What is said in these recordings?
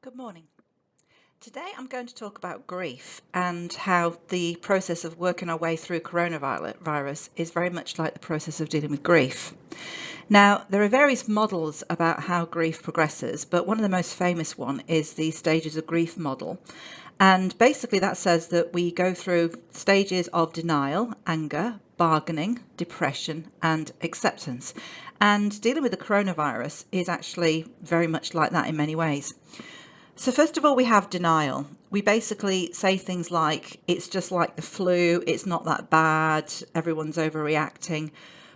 Good morning. Today I'm going to talk about grief and how the process of working our way through coronavirus is very much like the process of dealing with grief. Now, there are various models about how grief progresses, but one of the most famous one is the stages of grief model. And basically that says that we go through stages of denial, anger, bargaining, depression, and acceptance. And dealing with the coronavirus is actually very much like that in many ways. So first of all, we have denial. We basically say things like, it's just like the flu, it's not that bad, everyone's overreacting.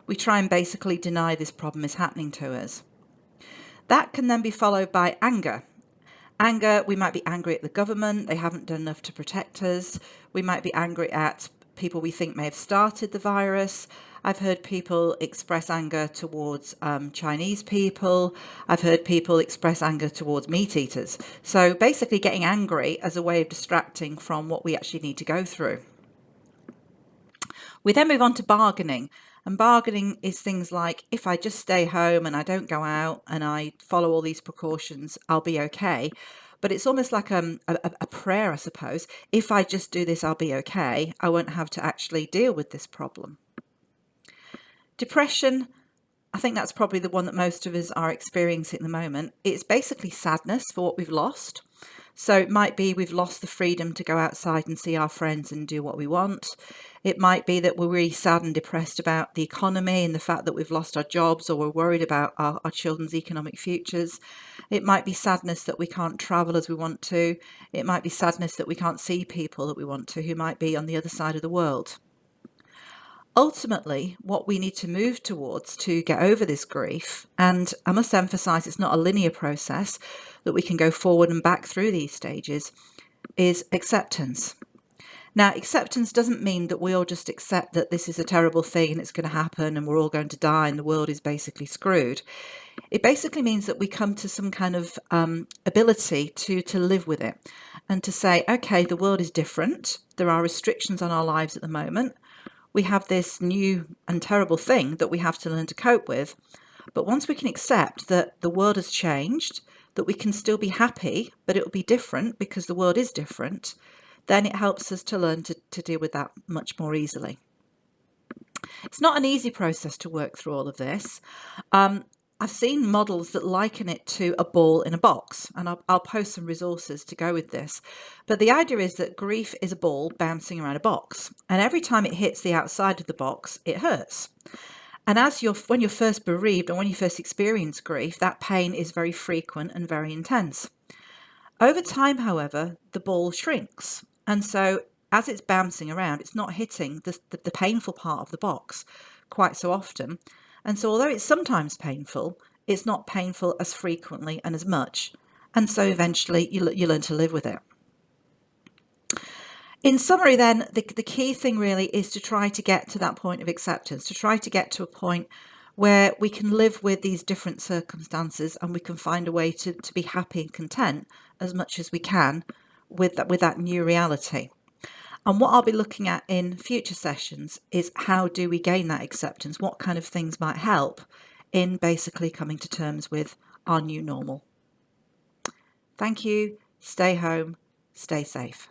We try and basically deny this problem is happening to us. That can then be followed by anger. Anger, we might be angry at the government, they haven't done enough to protect us. We might be angry at people we think may have started the virus. I've heard people express anger towards Chinese people. I've heard people express anger towards meat eaters. So basically getting angry as a way of distracting from what we actually need to go through. We then move on to bargaining. And bargaining is things like, if I just stay home and I don't go out and I follow all these precautions, I'll be okay. But it's almost like a prayer, I suppose. If I just do this, I'll be okay. I won't have to actually deal with this problem. Depression, I think that's probably the one that most of us are experiencing at the moment. It's basically sadness for what we've lost. So it might be we've lost the freedom to go outside and see our friends and do what we want. It might be that we're really sad and depressed about the economy and the fact that we've lost our jobs, or we're worried about our children's economic futures. It might be sadness that we can't travel as we want to. It might be sadness that we can't see people that we want to, who might be on the other side of the world. Ultimately, what we need to move towards to get over this grief, and I must emphasize it's not a linear process that we can go forward and back through these stages, is acceptance. Now, acceptance doesn't mean that we all just accept that this is a terrible thing and it's going to happen and we're all going to die and the world is basically screwed. It basically means that we come to some kind of ability to live with it and to say, okay, the world is different. There are restrictions on our lives at the moment. We have this new and terrible thing that we have to learn to cope with. But once we can accept that the world has changed, that we can still be happy, but it will be different because the world is different, then it helps us to learn to deal with that much more easily. It's not an easy process to work through all of this. I've seen models that liken it to a ball in a box, and I'll post some resources to go with this. But the idea is that grief is a ball bouncing around a box, and every time it hits the outside of the box, it hurts. And when you're first bereaved and when you first experience grief, that pain is very frequent and very intense. Over time, however, the ball shrinks, and so as it's bouncing around, it's not hitting the painful part of the box quite so often. And so although it's sometimes painful, it's not painful as frequently and as much. And so eventually you learn to live with it. In summary then, the key thing really is to try to get to that point of acceptance, to try to get to a point where we can live with these different circumstances and we can find a way to be happy and content as much as we can with that new reality. And what I'll be looking at in future sessions is how do we gain that acceptance? What kind of things might help in basically coming to terms with our new normal? Thank you. Stay home. Stay safe.